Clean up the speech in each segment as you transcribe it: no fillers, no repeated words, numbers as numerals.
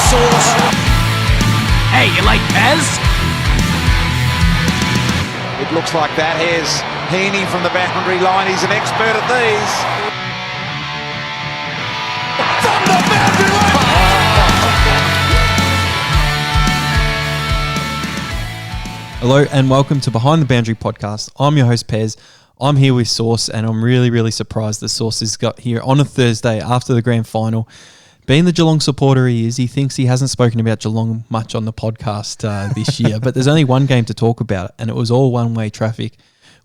Sauce. Hey, you like Pez? It looks like that. Here's Heaney from the boundary line. He's an expert at these. From the boundary line! Hello and welcome to Behind the Boundary podcast. I'm your host Pez. I'm here with Sauce and I'm really surprised that Sauce has got here on a Thursday after the grand final. Being the Geelong supporter he is, he thinks he hasn't spoken about Geelong much on the podcast this year, but there's only one game to talk about and it was all one-way traffic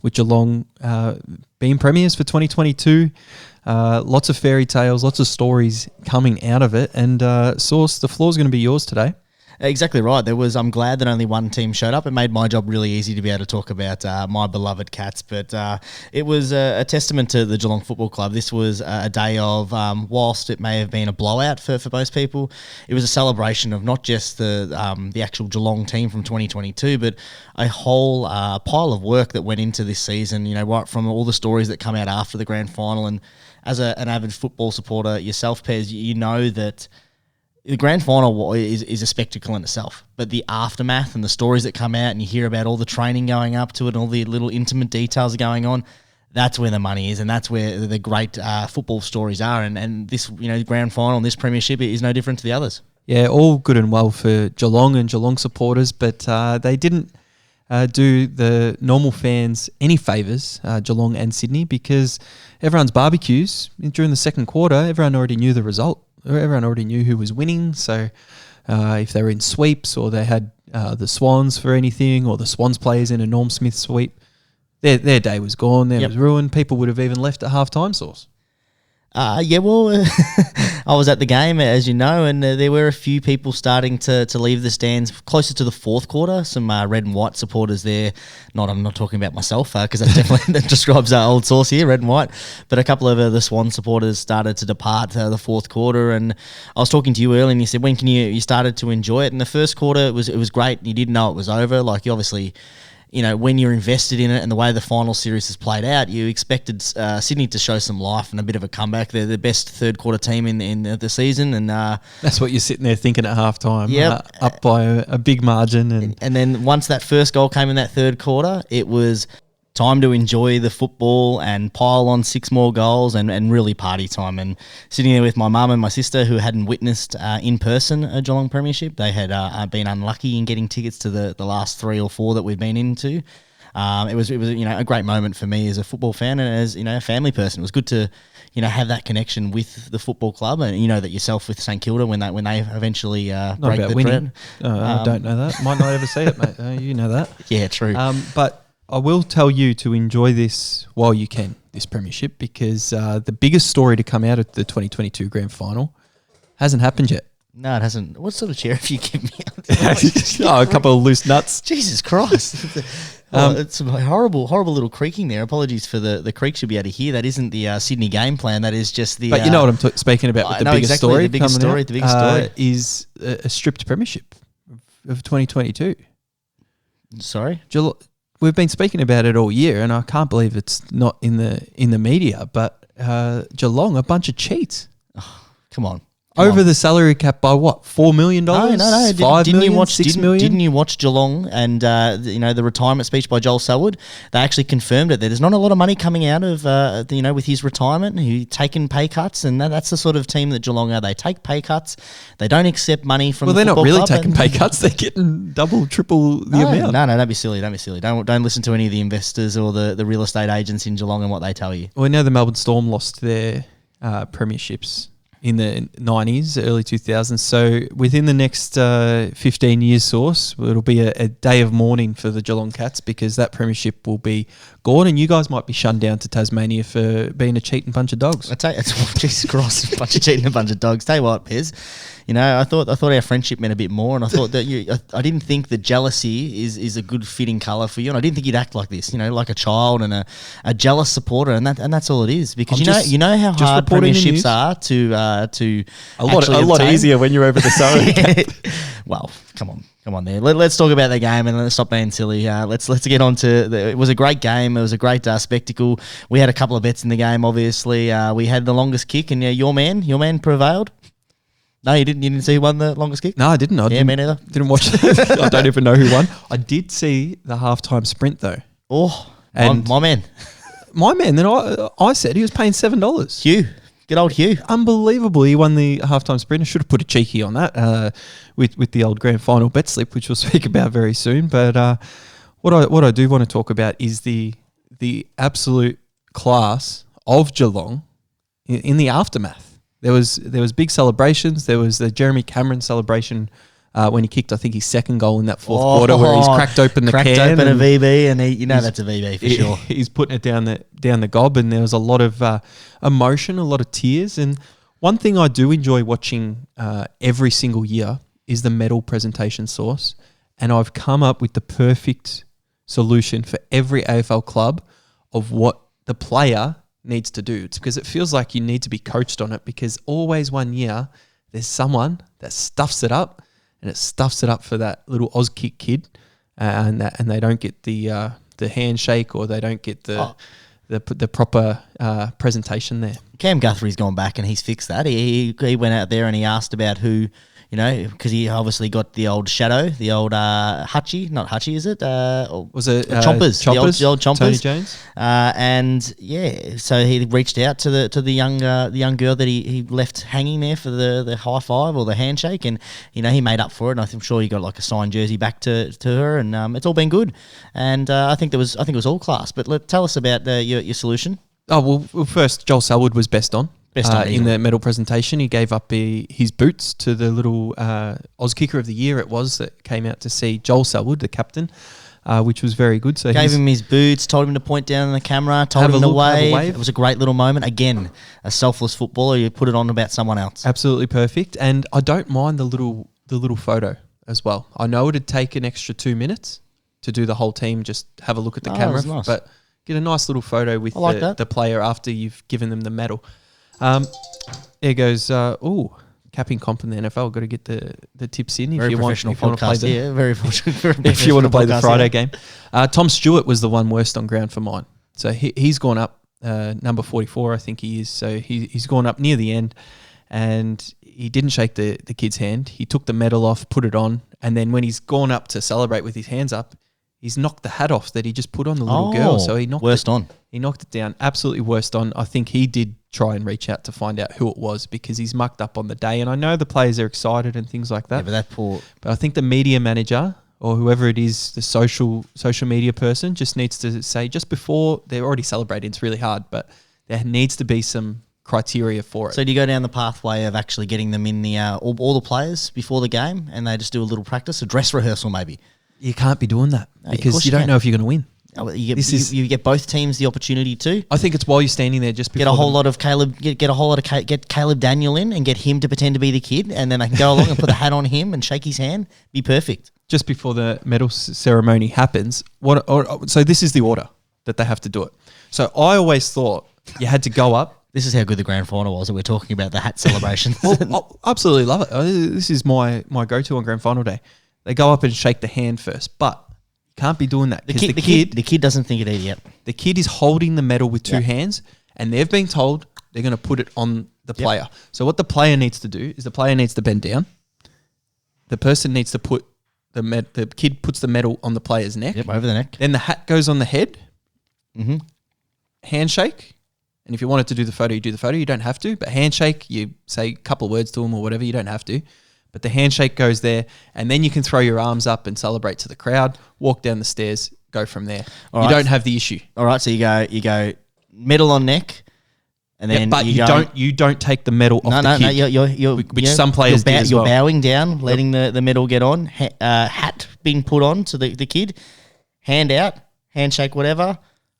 with Geelong being premiers for 2022. Lots of fairy tales, lots of stories coming out of it, and Sauce, the floor's going to be yours today. Exactly right. I'm glad that only one team showed up. It made my job really easy to be able to talk about my beloved Cats. But it was a testament to the Geelong Football Club. This was a day of, whilst it may have been a blowout for most people, it was a celebration of not just the actual Geelong team from 2022, but a whole pile of work that went into this season. You know, right from all the stories that come out after the grand final. And as an avid football supporter yourself, Pez, you know that the grand final is a spectacle in itself, but the aftermath and the stories that come out and you hear about all the training going up to it and all the little intimate details going on, that's where the money is and that's where the great football stories are. And this, grand final and this premiership is no different to the others. Yeah, all good and well for Geelong and Geelong supporters, but they didn't do the normal fans any favours, Geelong and Sydney, because everyone's barbecues during the second quarter, everyone already knew the result. Everyone already knew who was winning, so if they were in sweeps or they had the Swans for anything or the Swans players in a Norm Smith sweep, their day was gone, was ruined. People would have even left at half-time, Sauce. I was at the game, as you know, and there were a few people starting to leave the stands closer to the fourth quarter. Some red and white supporters there. I'm not talking about myself because that definitely that describes our old Sauce here, red and white. But a couple of the Swan supporters started to depart the fourth quarter, and I was talking to you earlier, and you said, when can you started to enjoy it? In the first quarter, it was great. You didn't know it was over. Like, you obviously, when you're invested in it and the way the final series has played out, you expected Sydney to show some life and a bit of a comeback. They're the best third quarter team in the season. And that's what you're sitting there thinking at halftime, up by a big margin. And then once that first goal came in that third quarter, it was time to enjoy the football and pile on 6 more goals and really party time. And sitting there with my mum and my sister, who hadn't witnessed in person a Geelong premiership, they had been unlucky in getting tickets to the last 3 or 4 that we've been into. It was a great moment for me as a football fan and as a family person. It was good to have that connection with the football club, and that yourself with St Kilda when they eventually break the trend. I don't know that. Might not ever see it, mate. You know that. Yeah, true. But I will tell you to enjoy this while you can, this premiership, because the biggest story to come out of the 2022 grand final hasn't happened yet. No, it hasn't. What sort of chair have you given me? A couple of loose nuts. Jesus Christ. It's a horrible little creaking there. Apologies for the creaks you'll be able to hear. That isn't the Sydney game plan. That is just the... But you know what I'm speaking about with the biggest story? The biggest story is a stripped premiership of 2022. Sorry? We've been speaking about it all year, and I can't believe it's not in the media. But Geelong, a bunch of cheats. Oh, come on. Over the salary cap by what? $4 million? No. $5 million? $6 million? Didn't you watch Geelong and the retirement speech by Joel Selwood? They actually confirmed it. There's not a lot of money coming out of with his retirement. He's taken pay cuts, and that's the sort of team that Geelong are. They take pay cuts. They don't accept money from. Well, the they're not football really club taking pay cuts. They're getting double, triple the amount. No, don't be silly. Don't listen to any of the investors or the real estate agents in Geelong and what they tell you. Well, we know the Melbourne Storm lost their premierships in the 90s, early 2000s. So within the next 15 years, Sauce, it'll be a day of mourning for the Geelong Cats, because that premiership will be gone, and you guys might be shunned down to Tasmania for being a cheating bunch of dogs. Jesus Christ, a bunch of cheating, a bunch of dogs. Tell you what, Pez, I thought our friendship meant a bit more, and I thought that I didn't think that jealousy is a good fitting colour for you, and I didn't think you'd act like this, like a child and a jealous supporter, and that's all it is, because you know how hard premierships are to a lot easier when you're over the salary cap. Well, come on there. Let's talk about the game and let's stop being silly. Let's get on to it was a great game. It was a great spectacle. We had a couple of bets in the game. Obviously, we had the longest kick, and your man prevailed. No, you didn't. You didn't see who won the longest kick? No, I didn't. Me neither. Didn't watch it. I don't even know who won. I did see the halftime sprint though. Oh, And- my man. My man, then I said he was paying $7. Hugh. Good old Hugh. Unbelievable. He won the halftime sprint. I should have put a cheeky on that with the old grand final bet slip, which we'll speak about very soon. But what I do want to talk about is the absolute class of Geelong in the aftermath. There was big celebrations. There was the Jeremy Cameron celebration when he kicked, I think, his second goal in that fourth quarter, where he's cracked open the can. Cracked open a VB, and that's a VB for sure. He's putting it down the gob, and there was a lot of emotion, a lot of tears. And one thing I do enjoy watching every single year is the medal presentation source. And I've come up with the perfect solution for every AFL club of what the player needs to do. It's because it feels like you need to be coached on it, because always one year there's someone that stuffs it up, and it stuffs it up for that little Auskick kid, and they don't get the handshake, or they don't get the proper presentation there. Cam Guthrie's gone back and he's fixed that. He went out there and he asked about who, because he obviously got the old shadow, the old Hutchie, not Hutchie, is it? Was it Chompers? The old Chompers. Tony Jones. And yeah, so he reached out to the young girl that he left hanging there for the high five or the handshake, and he made up for it. And I'm sure he got like a signed jersey back to her, and it's all been good. And I think it was all class. But tell us about your solution. Oh well, first Joel Selwood was best on. In the medal presentation. He gave up his boots to the little Auskicker of the Year that came out to see Joel Selwood, the captain, which was very good. So gave him his boots, told him to point down the camera, told him to wave. It was a great little moment. Again, a selfless footballer. You put it on about someone else. Absolutely perfect. And I don't mind the little photo as well. I know it'd take an extra 2 minutes to do the whole team, just have a look at the camera, nice. But get a nice little photo with the player after you've given them the medal. There goes, capping comp in the NFL. Got to get the tips in if you want to play if you want to play the Friday game. Tom Stewart was the one worst on ground for mine. So he's gone up number 44, I think he is. So he's gone up near the end, and he didn't shake the kid's hand. He took the medal off, put it on, and then when he's gone up to celebrate with his hands up, he's knocked the hat off that he just put on the little girl. So he knocked He knocked it down. Absolutely worst on. I think he did try and reach out to find out who it was, because he's mucked up on the day. And I know the players are excited and things like that. Yeah, but I think the media manager or whoever it is, the social media person, just needs to say, just before they're already celebrating, it's really hard, but there needs to be some criteria for it. So do you go down the pathway of actually getting them in the all the players before the game, and they just do a little practice, a dress rehearsal maybe? You can't be doing that because you don't know if you're going to win. You get both teams the opportunity to. I think it's while you're standing there, just before get Caleb Daniel in and get him to pretend to be the kid, and then they can go along and put the hat on him and shake his hand. Be perfect. Just before the medal ceremony happens. So this is the order that they have to do it. So I always thought you had to go up. This is how good the grand final was that we're talking about, the hat celebration. Well, I absolutely love it. This is my go-to on grand final day. They go up and shake the hand first, but you can't be doing that. The kid doesn't think it either yet. The kid is holding the medal with two hands, and they've been told they're going to put it on the player. So what the player needs to do is the player needs to bend down. The person needs to put the kid puts the medal on the player's neck. Yep, over the neck. Then the hat goes on the head. Mm-hmm. Handshake. And if you wanted to do the photo, you do the photo. You don't have to. But handshake, you say a couple of words to them or whatever. You don't have to. But the handshake goes there, and then you can throw your arms up and celebrate to the crowd, walk down the stairs, go from there. You don't have the issue. All right, so you go medal on neck, and then but you don't take the medal off the kid. You're which some players do as well. You're bowing down, letting the medal get on, hat being put on to the kid, hand out, handshake, whatever,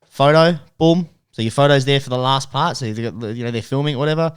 photo, boom. So your photo's there for the last part. So they're filming, whatever.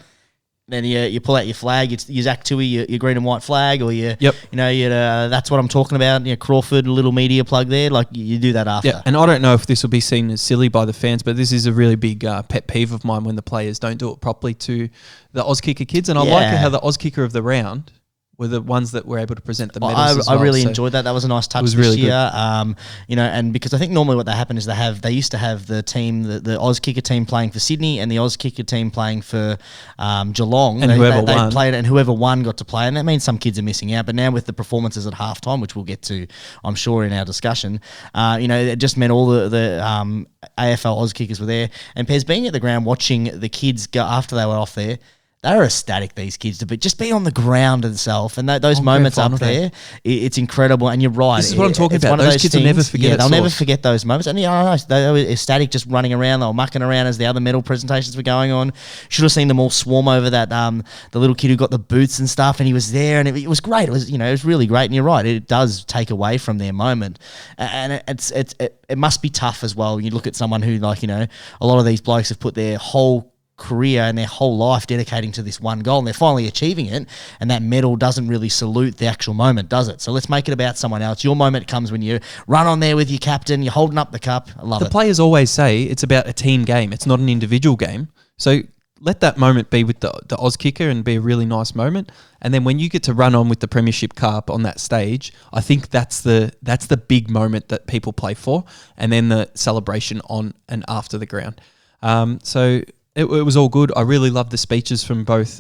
Then you pull out your flag. You Zach Tui, your green and white flag, or that's what I'm talking about. Crawford, a little media plug there. Like you do that after. Yeah, and I don't know if this will be seen as silly by the fans, but this is a really big pet peeve of mine when the players don't do it properly to the Auskicker kids. And I like how the Auskicker of the round were the ones that were able to present the Well, medals as I well. really So enjoyed that. That was a nice touch was this really year. And because I think normally what happened is they used to have the team, the Oz kicker team playing for Sydney and the Oz kicker team playing for Geelong. And whoever won. Played, and whoever won got to play. And that means some kids are missing out. But now with the performances at halftime, which we'll get to, I'm sure, in our discussion, it just meant all the AFL Oz kickers were there. And Pez, being at the ground watching the kids go after they were off there, they were ecstatic, these kids, to just be on the ground itself. And those moments up there, it's incredible. And you're right. This is what I'm talking about. Those kids will never forget it. They'll never forget those moments. And I know, they were ecstatic just running around. They were mucking around as the other medal presentations were going on. Should have seen them all swarm over that, the little kid who got the boots and stuff, and he was there, and it was great. It was really great. And you're right, it does take away from their moment. And it must be tough as well. You look at someone who, a lot of these blokes have put their whole career and their whole life dedicating to this one goal, and they're finally achieving it, and that medal doesn't really salute the actual moment, does it? So let's make it about someone else. Your moment comes when you run on there with your captain, you're holding up the cup. I love it. The players always say it's about a team game. It's not an individual game. So let that moment be with the Oz kicker and be a really nice moment. And then when you get to run on with the Premiership Cup on that stage, I think that's the big moment that people play for, and then the celebration on and after the ground. So it was all good. I really loved the speeches from both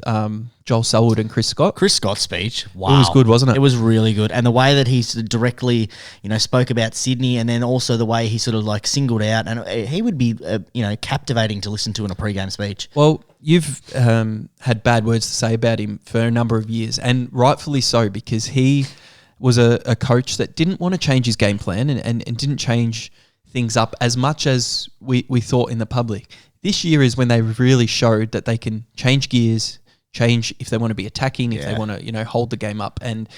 Joel Selwood and Chris Scott. Chris Scott's speech, wow. It was good, wasn't it? It was really good. And the way that he directly, spoke about Sydney, and then also the way he sort of singled out, and he would be, captivating to listen to in a pre-game speech. Well, you've had bad words to say about him for a number of years, and rightfully so, because he was a coach that didn't want to change his game plan and didn't change things up as much as we thought in the public. This year is when they really showed that they can change gears, change if they want to be attacking, if they want to, hold the game up. And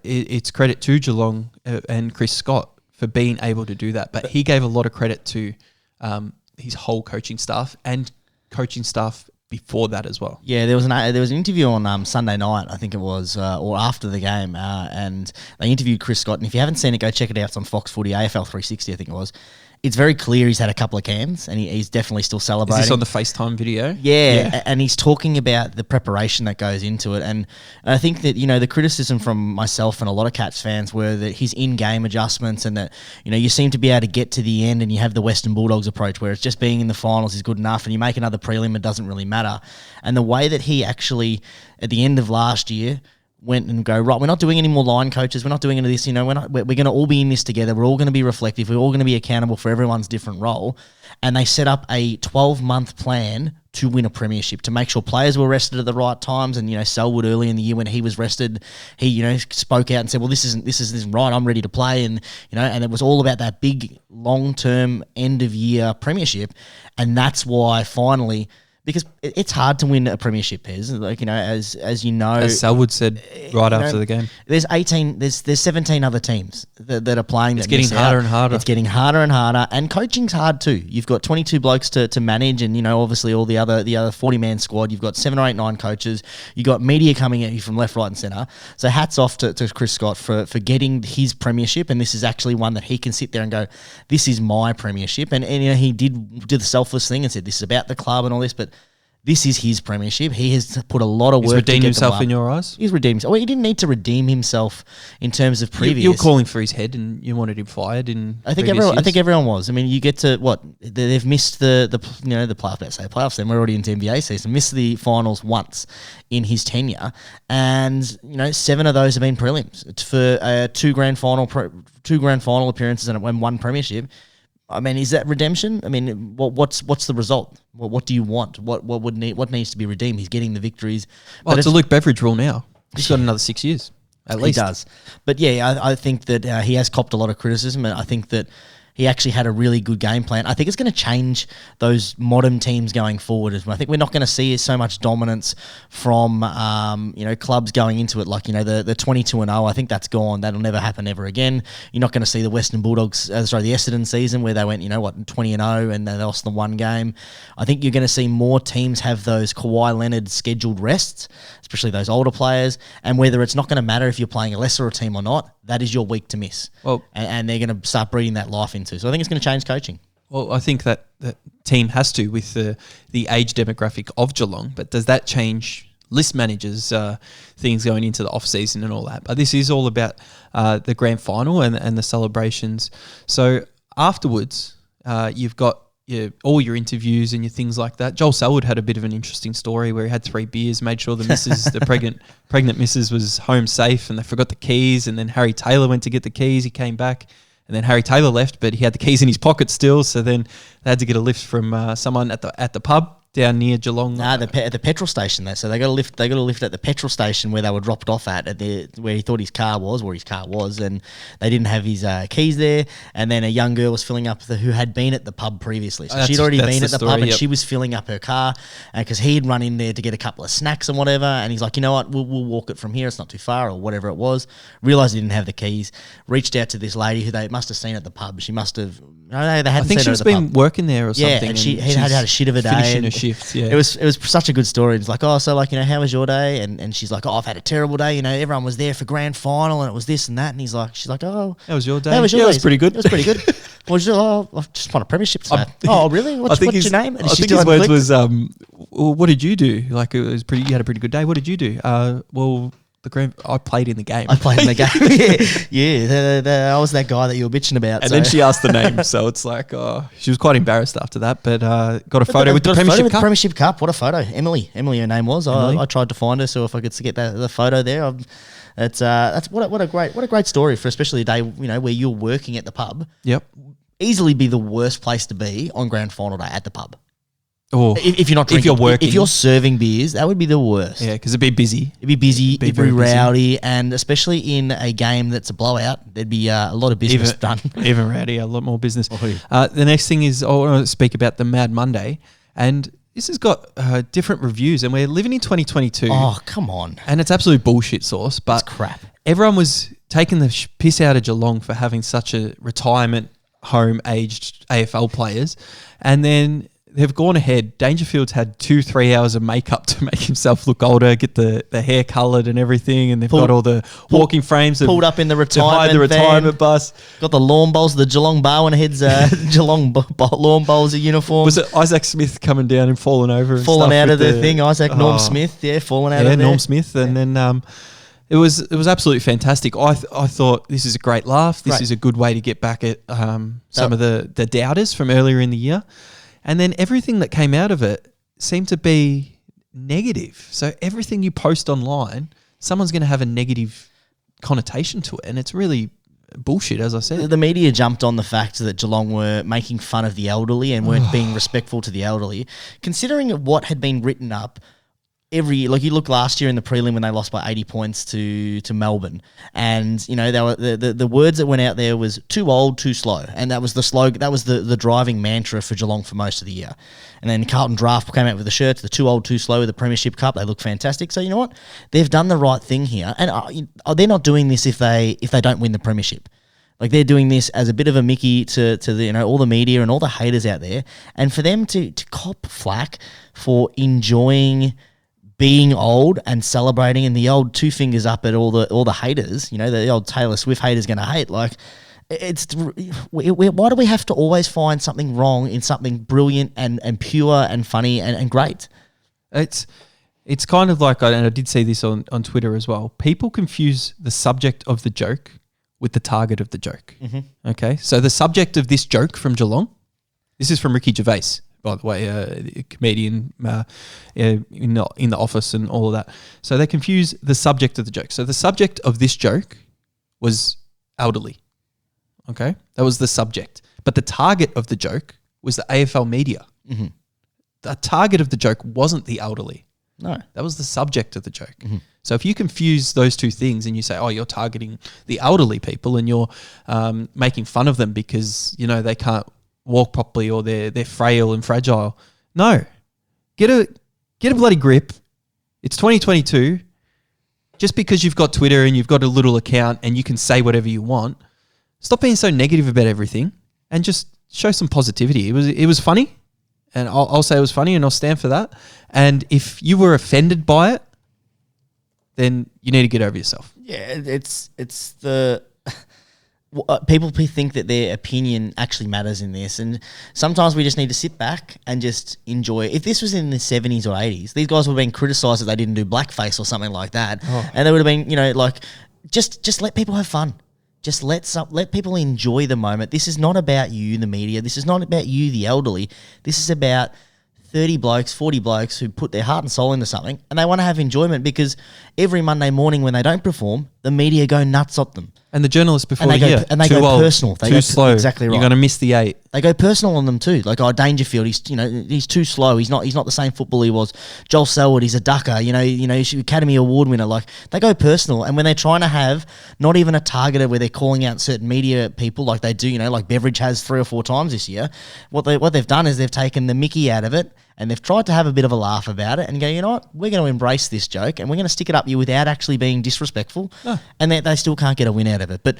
it's credit to Geelong and Chris Scott for being able to do that. But he gave a lot of credit to his whole coaching staff and coaching staff before that as well. Yeah, there was an interview on Sunday night, I think it was, or after the game, and they interviewed Chris Scott. And if you haven't seen it, go check it out. It's on Fox Footy, AFL 360, I think it was. It's very clear he's had a couple of cans, and he's definitely still celebrating. Is this on the FaceTime video? Yeah, and he's talking about the preparation that goes into it. And I think that, the criticism from myself and a lot of Cats fans were that his in-game adjustments, and that, you seem to be able to get to the end and you have the Western Bulldogs approach where it's just being in the finals is good enough, and you make another prelim, it doesn't really matter. And the way that he actually, at the end of last year, went and go, right, we're not doing any more line coaches, we're not doing any of this, we're going to all be in this together, we're all going to be reflective, we're all going to be accountable for everyone's different role. And they set up a 12-month plan to win a premiership, to make sure players were rested at the right times. And, Selwood early in the year when he was rested, he, spoke out and said, well, this isn't right, I'm ready to play. And, and it was all about that big long-term end-of-year premiership. And that's why finally, because it's hard to win a premiership, Pez. As you know, as Selwood said right after the game, there's 17 other teams that are playing. It's getting harder and harder. It's getting harder and harder, and coaching's hard too. You've got 22 blokes to manage, and obviously all the other 40-man squad. You've got 7 or 8, 9 coaches. You got media coming at you from left, right, and centre. So hats off to Chris Scott for getting his premiership, and this is actually one that he can sit there and go, "This is my premiership." And he did do the selfless thing and said, "This is about the club and all this," but this is his premiership. He has put a lot of work to get them up. He's redeemed himself in your eyes? He's redeemed himself. Well, he didn't need to redeem himself in terms of previous. You're calling for his head, and you wanted him fired I think everyone was. I mean, you get to what they've missed the playoffs. Let's say playoffs. Then we're already into NBA season. Missed the finals once in his tenure, and 7 of those have been prelims. It's for two grand final appearances and 1 premiership. I mean, is that redemption? I mean, what's the result? What do you want? What needs to be redeemed? He's getting the victories. Well, it's a Luke Beveridge rule now. He's got another 6 years, at least. He does. But yeah, I think that he has copped a lot of criticism, and I think that he actually had a really good game plan. I think it's going to change those modern teams going forward. I think we're not going to see so much dominance from clubs going into it like the 22-0. I think that's gone. That'll never happen ever again. You're not going to see the Western Bulldogs, the Essendon season where they went 20-0 and they lost the 1 game. I think you're going to see more teams have those Kawhi Leonard scheduled rests, especially those older players, and whether it's not going to matter if you're playing a lesser team or not, that is your week to miss. Well, and they're going to start breathing that life into. So I think it's going to change coaching. Well, I think that team has to with the age demographic of Geelong, but does that change list managers, things going into the off season and all that. But this is all about the grand final and the celebrations. So afterwards, you've got all your interviews and your things like that. Joel Selwood had a bit of an interesting story where he had 3 beers, made sure the missus, the pregnant missus, was home safe, and they forgot the keys. And then Harry Taylor went to get the keys. He came back, and then Harry Taylor left, but he had the keys in his pocket still. So then they had to get a lift from someone at the pub down near Geelong. At the petrol station there. So they got a lift. They got a lift at the petrol station where they were dropped off at where he thought his car was, and they didn't have his keys there. And then a young girl was filling up who had been at the pub previously. So she'd already been at the pub, and she was filling up her car because he had run in there to get a couple of snacks and whatever. And he's like, you know what, we'll walk it from here. It's not too far or whatever it was. Realised he didn't have the keys. Reached out to this lady who they must have seen at the pub. She must have. No, they hadn't. I think seen her she's at the been pub. working there or something. Yeah, and he had a shit of a day. Finishing a shift. Yeah, it was such a good story. It's like, oh, so like, how was your day? And she's like, oh, I've had a terrible day. Everyone was there for grand final and it was this and that. And she's like, oh, how was your day? How was your day? It was pretty good. It was pretty good. I've just won a premiership today. Oh, really? What's your name? And I think his words was, well, what did you do? Like, it was pretty. You had a pretty good day. What did you do? Well, I played in the game. I played in the game. yeah. I was that guy that you were bitching about. And then she asked the name, so it's like, she was quite embarrassed after that. But got a photo with the Premiership Cup. What a photo, Emily, her name was. I tried to find her, so if I could get the photo there, that's what a great story for especially a day where you're working at the pub. Yep, easily be the worst place to be on grand final day at the pub. Or if you're not drinking, if you're working, if you're serving beers, that would be the worst. Yeah, because it'd be busy. It'd be busy, it'd be rowdy, and especially in a game that's a blowout, there'd be a lot of business done. Even rowdy, a lot more business. The next thing is I want to speak about the Mad Monday, and this has got different reviews, and we're living in 2022. Oh, come on. And it's absolute bullshit sauce, but it's crap. Everyone was taking the piss out of Geelong for having such a retirement home-aged AFL players, and then they've gone ahead. Dangerfield's had 2-3 hours of makeup to make himself look older, get the hair coloured and everything, and they've got all the walking frames pulled up in the retirement bus. Got the lawn bowls, the Geelong Barwon heads, Geelong lawn bowls uniform. Was it Isaac Smith coming down and falling over? And falling out of the thing. Norm Smith, falling out of there. Norm Smith, and then. It was absolutely fantastic. I thought this is a great laugh. This is a good way to get back at some of the doubters from earlier in the year. And then everything that came out of it seemed to be negative. So everything you post online, someone's going to have a negative connotation to it. And it's really bullshit, as I said. The media jumped on the fact that Geelong were making fun of the elderly and weren't being respectful to the elderly. Considering what had been written up every year, like you look last year in the prelim when they lost by 80 points to Melbourne, and they were the words that went out there was too old, too slow, and that was the slogan. That was the driving mantra for Geelong for most of the year. And then Carlton Draft came out with the shirts, the too old, too slow with the Premiership Cup. They look fantastic. So you know what? They've done the right thing here, and they're not doing this if they don't win the Premiership. Like they're doing this as a bit of a Mickey to the, all the media and all the haters out there, and for them to cop flack for enjoying being old and celebrating, and the old two fingers up at all the haters, the old Taylor Swift haters going to hate. Like, why do we have to always find something wrong in something brilliant and pure and funny and great? It's kind of like, and I did see this on Twitter as well. People confuse the subject of the joke with the target of the joke. Mm-hmm. Okay, so the subject of this joke from Geelong, this is from Ricky Gervais, by the way, a comedian in the Office and all of that. So they confuse the subject of the joke. So the subject of this joke was elderly. Okay? That was the subject. But the target of the joke was the AFL media. Mm-hmm. The target of the joke wasn't the elderly. No. That was the subject of the joke. Mm-hmm. So if you confuse those two things and you say, oh, you're targeting the elderly people and you're making fun of them because, they can't walk properly or they're frail and fragile. No. Get a bloody grip. It's 2022. Just because you've got Twitter and you've got a little account and you can say whatever you want, stop being so negative about everything and just show some positivity. It was funny, and I'll say it was funny, and I'll stand for that. And if you were offended by it, then you need to get over yourself. Yeah, it's the people think that their opinion actually matters in this, and sometimes we just need to sit back and just enjoy. If this was in the 70s or 80s, these guys would have been criticised that they didn't do blackface or something like that, and they would have been, just let people have fun. Just let people enjoy the moment. This is not about you, the media. This is not about you, the elderly. This is about 30 blokes, 40 blokes who put their heart and soul into something, and they want to have enjoyment, because every Monday morning when they don't perform, the media go nuts at them. And the journalists before And they too go old, personal. They too go slow. exactly right. You're going to miss the 8. They go personal on them too. Like, Dangerfield, he's too slow. He's not the same footballer he was. Joel Selwood, he's a ducker. He's an Academy Award winner. Like, they go personal. And when they're trying to have not even a targeter where they're calling out certain media people like they do, like Beveridge has 3 or 4 times this year, what they've done is they've taken the mickey out of it, and they've tried to have a bit of a laugh about it and go, you know what, we're going to embrace this joke and we're going to stick it up you without actually being disrespectful. And they still can't get a win out of it. But,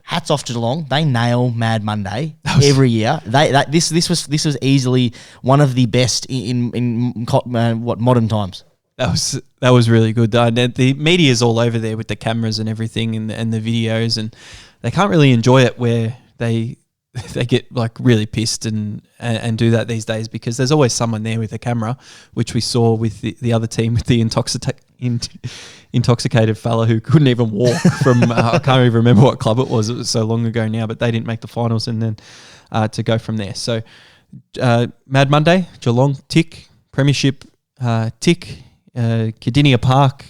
hats off to Geelong. They nail Mad Monday every year. This was easily one of the best in modern times. That was really good. The media's all over there with the cameras and everything and the videos, and they can't really enjoy it where they get like really pissed and do that these days, because there's always someone there with a camera, which we saw with the other team with the intoxicated fella who couldn't even walk from I can't even remember what club it was so long ago now, but they didn't make the finals, and then to go from there. So Mad Monday, Geelong, tick. Premiership, tick. Cardinia Park,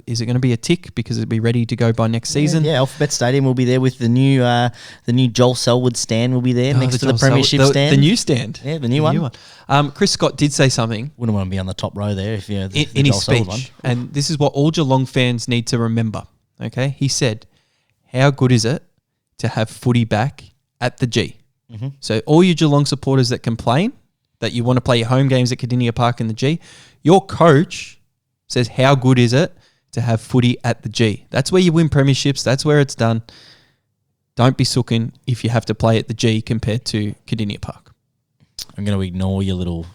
is it going to be a tick because it'll be ready to go by next season? Yeah, Alphabet Stadium will be there with the new Joel Selwood stand will be there next to the Premiership stand. The new stand. Yeah, the new one. Chris Scott did say something. Wouldn't want to be on the top row there if you're in his speech. And this is what all Geelong fans need to remember. Okay, he said, how good is it to have footy back at the G? Mm-hmm. So all you Geelong supporters that complain that you want to play your home games at Cardinia Park in the G, your coach says, how good is it to have footy at the G? That's where you win premierships. That's where it's done. Don't be sooking if you have to play at the G compared to Cardinia Park. I'm going to ignore your little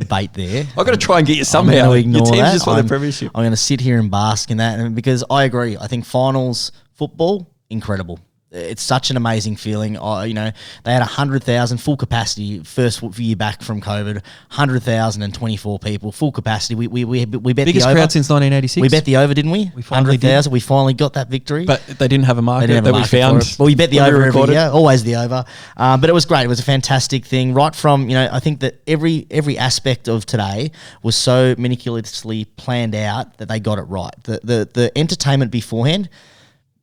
bait there. I've got to try and get you somehow. I'm going to ignore your team's that. just for the premiership. I'm going to sit here and bask in that, and because I agree. I think finals football, incredible. It's such an amazing feeling. They had 100,000 full capacity first year back from COVID. 100,024 people, full capacity. We bet biggest the over. crowd since 1986. We bet the over, didn't we? We finally 100,000. We finally got that victory. But they didn't have a market that we found. Well, we bet the over every year. Always the over. But it was great. It was a fantastic thing. Right from I think that every aspect of today was so meticulously planned out that they got it right. The entertainment beforehand.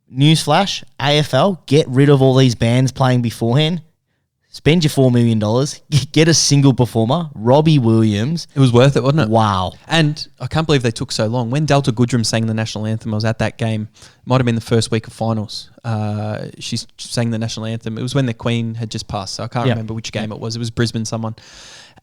Newsflash, AFL, get rid of all these bands playing beforehand. Spend your $4 million. Get a single performer, Robbie Williams. It was worth it, wasn't it? Wow. And I can't believe they took so long. When Delta Goodrum sang the national anthem, I was at that game. Might have been the first week of finals. She sang the national anthem. It was when the Queen had just passed, so I can't remember which game it was. It was Brisbane someone.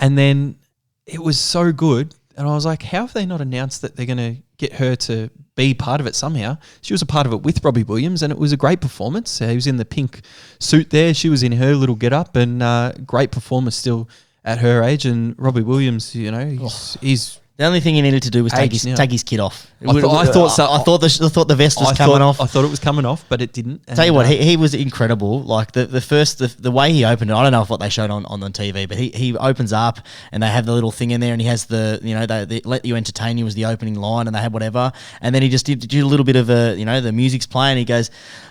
And then it was so good. And I was like, how have they not announced that they're going to get her to be part of it somehow? She was a part of it with Robbie Williams, and it was a great performance. He was in the pink suit there. She was in her little get-up, and great performance still at her age. And Robbie Williams, he's the only thing he needed to do was take his kit off. I thought the vest was coming off. I thought it was coming off, but it didn't. Tell you what, he was incredible. Like the way he opened it, I don't know if what they showed on the TV, but he opens up and they have the little thing in there, and he has they let you entertain you was the opening line, and they had whatever, and then he just did a little bit of the music's playing. He goes,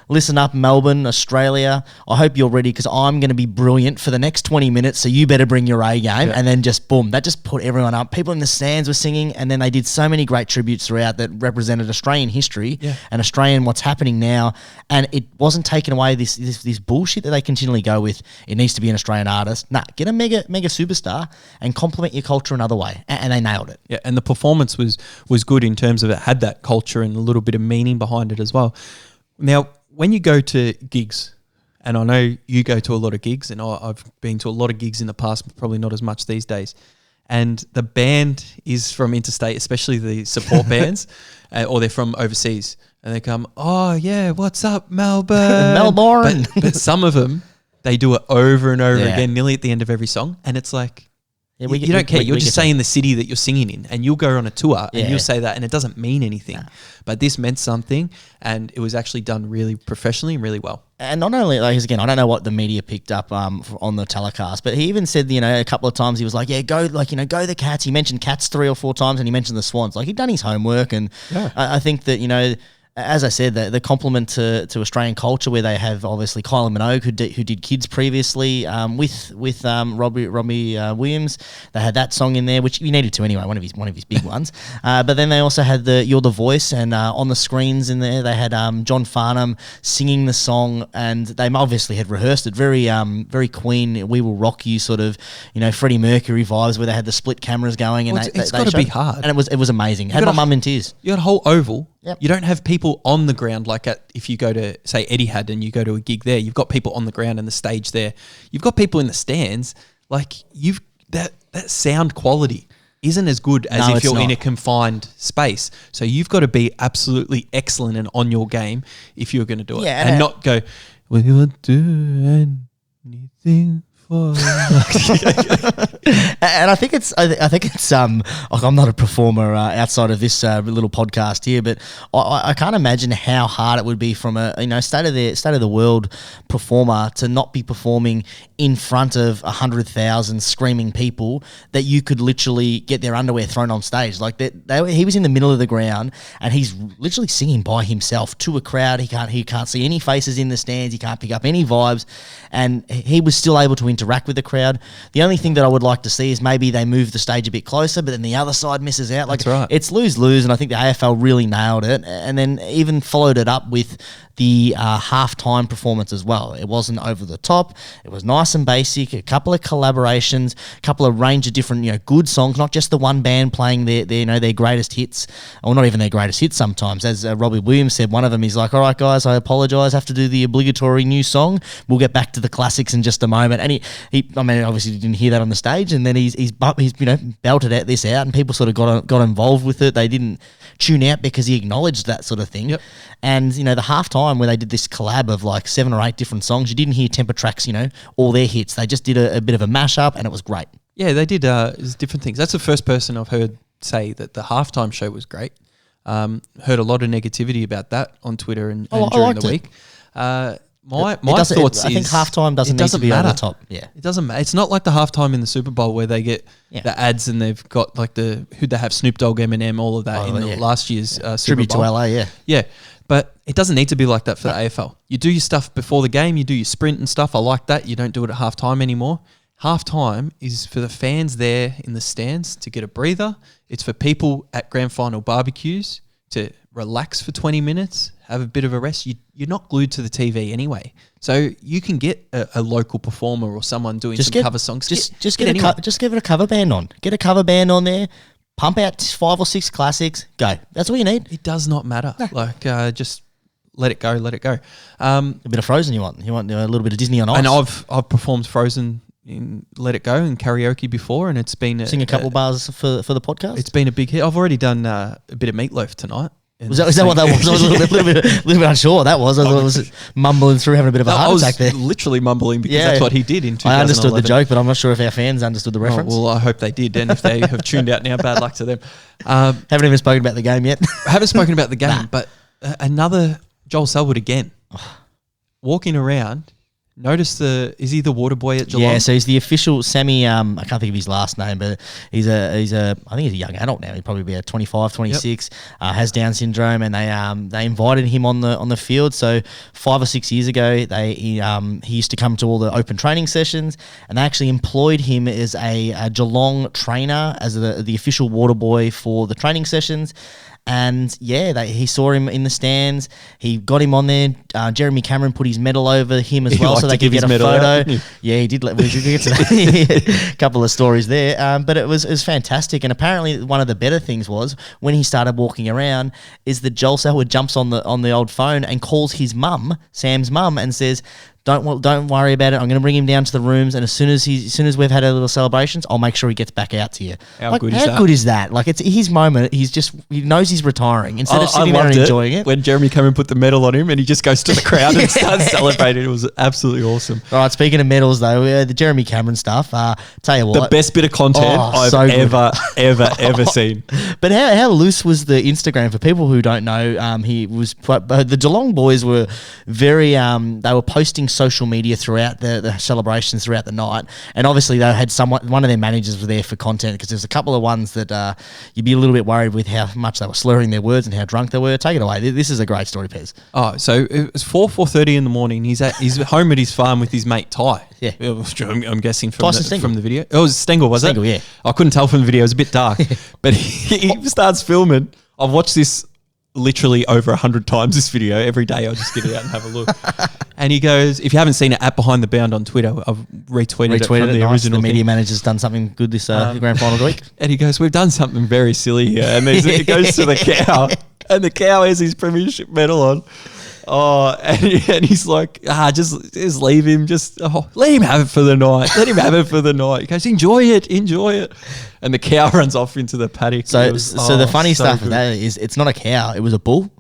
"Listen up, Melbourne, Australia. I hope you're ready because I'm going to be brilliant for the next 20 minutes. So you better bring your A game." Yeah. And then just boom, that just put everyone up. People in the stands were singing, and then they did so many great tributes throughout that represented Australian history and Australian what's happening now. And it wasn't taken away this bullshit that they continually go with. It needs to be an Australian artist. Nah, get a mega superstar and complement your culture another way. And they nailed it. Yeah, and the performance was good in terms of it had that culture and a little bit of meaning behind it as well. Now, when you go to gigs, and I know you go to a lot of gigs, and I've been to a lot of gigs in the past, but probably not as much these days, and the band is from interstate, especially the support bands, or they're from overseas, and they come, "Oh yeah, what's up, Melbourne?" Melbourne. But some of them, they do it over and over again, nearly at the end of every song, and it's like, Yeah, you don't care. You're we just get saying the city that you're singing in, and you'll go on a tour and Yeah. you'll say that, and it doesn't mean anything. But this meant something, and it was actually done really professionally and really well. And not only, like, again, I don't know what the media picked up on the telecast, but he even said, a couple of times he was like, yeah, go the Cats. He mentioned Cats 3 or 4 times, and he mentioned the Swans. Like, he'd done his homework, and I think that, as I said, the compliment to Australian culture, where they have obviously Kylie Minogue, who did Kids previously, with Robbie Williams. They had that song in there, which you needed to anyway, one of his big ones. But then they also had the You're the Voice, and on the screens in there they had John Farnham singing the song, and they obviously had rehearsed it very very Queen, We Will Rock You sort of, Freddie Mercury vibes, where they had the split cameras going, and it's got to be hard, and it was amazing. Had my mum in tears. You got a whole oval. Yep. You don't have people on the ground like if you go to, say, Etihad and you go to a gig there, you've got people on the ground and the stage there. You've got people in the stands. Like, that sound quality isn't as good as if you're in a confined space. So you've got to be absolutely excellent and on your game if you're going to do it. Yeah, and not go, will you do anything? And I think it's like, I'm not a performer outside of this little podcast here, but I can't imagine how hard it would be from a state of the world performer to not be performing in front of 100,000 screaming people that you could literally get their underwear thrown on stage. Like he was in the middle of the ground and he's literally singing by himself to a crowd. He can't see any faces in the stands. He can't pick up any vibes, and he was still able to interact with the crowd. The only thing that I would like to see is maybe they move the stage a bit closer, but then the other side misses out. Like, that's right. It's lose-lose, and I think the AFL really nailed it, and then even followed it up with the halftime performance as well. It wasn't over the top. It was nice and basic. A couple of collaborations, a couple of range of different good songs, not just the one band playing their greatest hits, or not even their greatest hits sometimes. As Robbie Williams said, one of them is like, all right, guys, I apologise, have to do the obligatory new song. We'll get back to the classics in just a moment. And he obviously didn't hear that on the stage, and then he's belted out this out, and people sort of got involved with it. They didn't tune out because he acknowledged that sort of thing. Yep. And the halftime where they did this collab of like 7 or 8 different songs, you didn't hear Temper Tracks, all their hits. They just did a bit of a mashup, and it was great. Yeah, they did different things. That's the first person I've heard say that the halftime show was great. Heard a lot of negativity about that on Twitter and during the week. My thoughts I think halftime doesn't need to be matter. over the top. Yeah, it doesn't matter. It's not like the halftime in the Super Bowl where they get the ads and they've got like who'd they have, Snoop Dogg, Eminem, all of that the last year's Super Bowl. Tribute to LA, yeah. But it doesn't need to be like that for the AFL. You do your stuff before the game. You do your sprint and stuff. I like that. You don't do it at halftime anymore. Halftime is for the fans there in the stands to get a breather. It's for people at grand final barbecues to relax for 20 minutes, have a bit of a rest. You're not glued to the TV anyway. So you can get a local performer or someone doing cover songs. Just give it a cover band on. Get a cover band on there. Pump out 5 or 6 classics. Go. That's all you need. It does not matter. No. Just let it go. Let it go. A bit of Frozen you want. You want a little bit of Disney on ice. And I've performed Frozen in Let It Go in karaoke before, and it's been sing a couple bars for the podcast. It's been a big hit. I've already done a bit of Meatloaf tonight. Is that what that was? I was a little bit unsure what that was. I was mumbling through, having a bit of a heart attack there. Literally mumbling because that's what he did in 2011. I understood the joke, but I'm not sure if our fans understood the reference. Well, I hope they did, and if they have tuned out now, bad luck to them. Haven't even spoken about the game yet. Haven't spoken about the game, but another Joel Selwood again. Walking around, notice is he the water boy at Geelong? Yeah, so he's the official Sammy, I can't think of his last name, but I think he's a young adult now. He'd probably be 25, 26, has Down syndrome, and they invited him on the field. So 5 or 6 years ago, he used to come to all the open training sessions, and they actually employed him as a Geelong trainer, as the official water boy for the training sessions. And he saw him in the stands. He got him on there. Jeremy Cameron put his medal over him as well, so they could get a photo. Yeah, he did. We did get to that. A couple of stories there, but it was fantastic. And apparently, one of the better things was when he started walking around, is that Joel Selwood jumps on the old phone and calls his mum, Sam's mum, and says, Don't worry about it. I'm going to bring him down to the rooms, and as soon as we've had our little celebrations, I'll make sure he gets back out to you. How good is that? Like, it's his moment. He knows he's retiring instead of sitting there and enjoying it. When Jeremy Cameron put the medal on him, and he just goes to the crowd and starts celebrating. It was absolutely awesome. All right, speaking of medals though, the Jeremy Cameron stuff. Tell you what, the best bit of content I've ever seen. But how loose was the Instagram for people who don't know? He was the Geelong boys were very. They were posting social media throughout the celebrations throughout the night, and obviously they had one of their managers was there for content, because there's a couple of ones that you'd be a little bit worried with how much they were slurring their words and how drunk they were. Take it away. This is a great story, Pez. Oh, so it was 4:30 in the morning. He's home at his farm with his mate Ty. Yeah, I'm guessing from the video. Oh, it was Stengel, was Stengel, it? Yeah. I couldn't tell from the video. It was a bit dark, but he starts filming. I've watched this literally over 100 times, this video. Every day I just get it out and have a look. And he goes, if you haven't seen it, at Behind the Bound on Twitter, I've retweeted it from the original. The media manager's done something good this grand final week. And he goes, we've done something very silly here. And it goes to the cow, and the cow has his premiership medal on. Oh, and he's like, just leave him. Let him have it for the night. Let him have it for the night. He goes, enjoy it. And the cow runs off into the paddock. So the funny stuff with that is it's not a cow. It was a bull.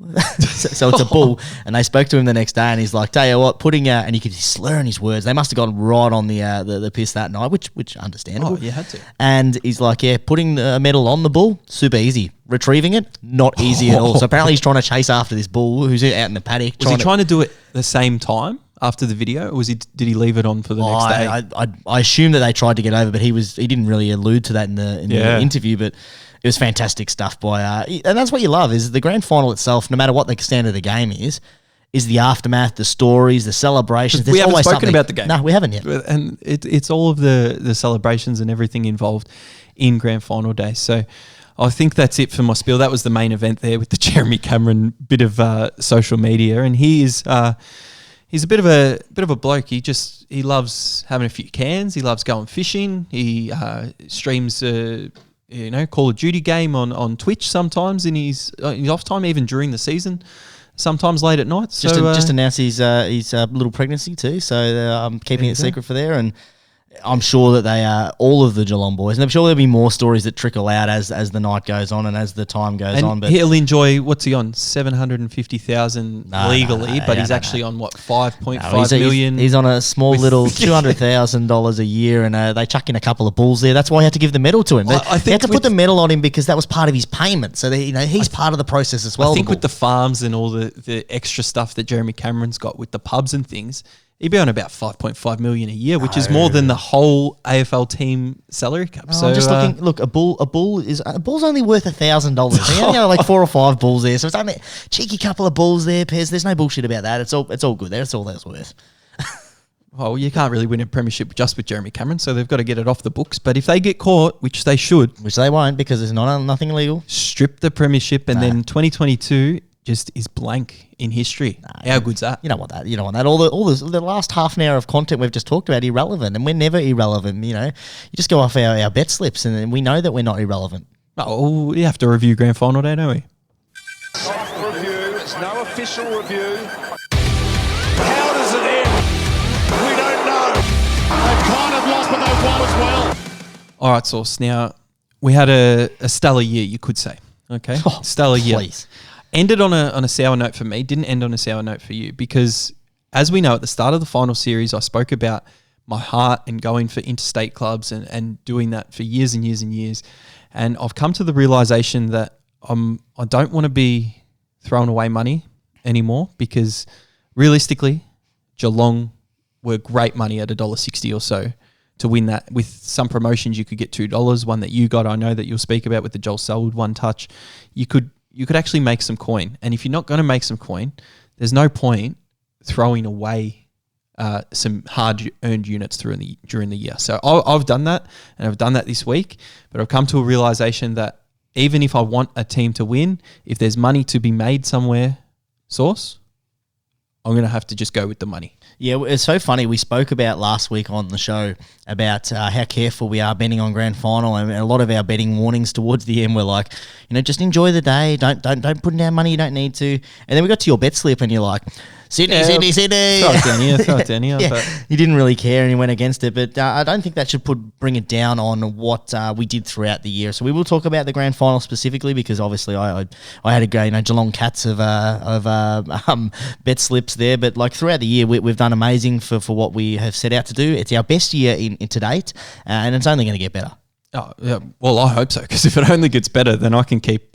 so it's a bull. And they spoke to him the next day, and he's like, tell you what, and you could slur in his words. They must have gone right on the piss that night, which understandable. Oh, you had to. And he's like, putting the medal on the bull, super easy. Retrieving it, not easy at all. So apparently he's trying to chase after this bull who's out in the paddock. Was he trying to do it the same time after the video, or did he leave it on for the next day? I assume that they tried to get over, but he didn't really allude to that in the interview. But it was fantastic stuff by and that's what you love, is the grand final itself. No matter what the standard of the game is the aftermath, the stories, the celebrations. We haven't spoken about the game. No, we haven't yet. And it's all of the celebrations and everything involved in grand final day. So I think that's it for my spiel. That was the main event there with the Jeremy Cameron bit of social media, and he's a bit of a bloke. He loves having a few cans. He loves going fishing. He streams Call of Duty game on Twitch sometimes in his off time, even during the season. Sometimes late at night. Just announced his little pregnancy too. So I'm keeping it secret for there, and I'm sure that they are all of the Geelong boys, and I'm sure there'll be more stories that trickle out as the night goes on and as the time goes on. But he'll enjoy, what's he on? 750,000 legally, but he's actually on what, 5.5 million. He's on a small little $200,000 a year, and they chuck in a couple of bulls there. That's why I had to give the medal to him. They had to put the medal on him because that was part of his payment. So he's part of the process as well. I think with the farms and all the extra stuff that Jeremy Cameron's got with the pubs and things, he'd be on about 5.5 million a year, which is more than the whole AFL team salary cap. So I'm just looking. Look, a bull's only worth $1,000. He only got like 4 or 5 bulls there, so it's only a cheeky couple of bulls there. Pez, there's no bullshit about that. It's all good there. That's all that's worth. Well, you can't really win a premiership just with Jeremy Cameron, so they've got to get it off the books. But if they get caught, which they should, which they won't, because there's nothing illegal, strip the premiership, and then 2022 just is blank in history. How good's that? You don't want that. All the last half an hour of content we've just talked about irrelevant, and we're never irrelevant. You just go off our bet slips, and then we know that we're not irrelevant. Oh, we have to review grand final day, don't we? Soft review. It's no official review. How does it end? We don't know. They've kind of lost, but they've won as well. All right, Sauce. Now, we had a stellar year, you could say. Okay, stellar year. Please. Ended on a sour note for me, didn't end on a sour note for you, because as we know, at the start of the final series, I spoke about my heart and going for interstate clubs and doing that for years and years and years. And I've come to the realization that I don't want to be throwing away money anymore, because realistically, Geelong were great money at $1.60 or so to win that. With some promotions, you could get $2, one that you got, I know that you'll speak about with the Joel Selwood one touch. You could actually make some coin. And if you're not going to make some coin, there's no point throwing away some hard-earned units during the year. So I've done that, and I've done that this week, but I've come to a realization that even if I want a team to win, if there's money to be made somewhere, Source, I'm going to have to just go with the money. Yeah, it's so funny. We spoke about last week on the show about how careful we are betting on grand final, and a lot of our betting warnings towards the end were like, just enjoy the day. Don't put down money you don't need to. And then we got to your bet slip, and you're like, Sydney. Throw it down here. Yeah, But you didn't really care and you went against it, but I don't think that should bring it down on what we did throughout the year. So we will talk about the grand final specifically because obviously I had a go, Geelong Cats of bet slips there, but like throughout the year we've done amazing for what we have set out to do. It's our best year in to date, and it's only going to get better. Oh, yeah. Well, I hope so, because if it only gets better, then I can keep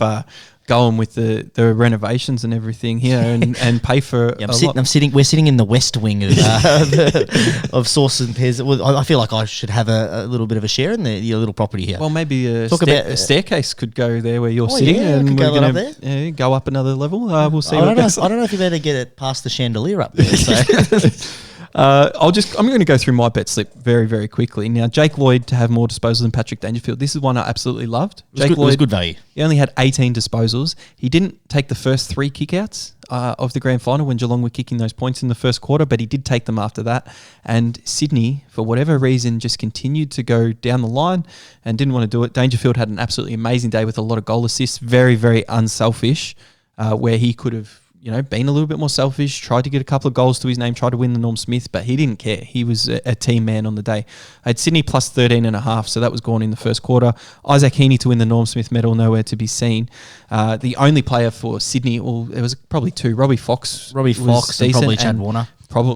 going with the renovations and everything here and pay for We're sitting in the west wing of Sauce and Pez. Well, I feel like I should have a little bit of a share in your little property here. Well, maybe a staircase could go there where you're sitting, and we're going to go up another level. We'll see. I don't know if you better get it past the chandelier up there. So. I'm going to go through my bet slip very, very quickly. Now, Jake Lloyd to have more disposals than Patrick Dangerfield. This is one I absolutely loved. It was good value. He only had 18 disposals. He didn't take the first 3 kickouts of the grand final when Geelong were kicking those points in the first quarter, but he did take them after that. And Sydney, for whatever reason, just continued to go down the line and didn't want to do it. Dangerfield had an absolutely amazing day with a lot of goal assists. Very, very unselfish, where he could have been a little bit more selfish, tried to get a couple of goals to his name, tried to win the Norm Smith, but he didn't care. He was a team man on the day. I had Sydney plus 13.5, so that was gone in the first quarter. Isaac Heaney to win the Norm Smith medal, nowhere to be seen. The only player for Sydney, well, there was probably 2. Robbie Fox and probably Chad Warner.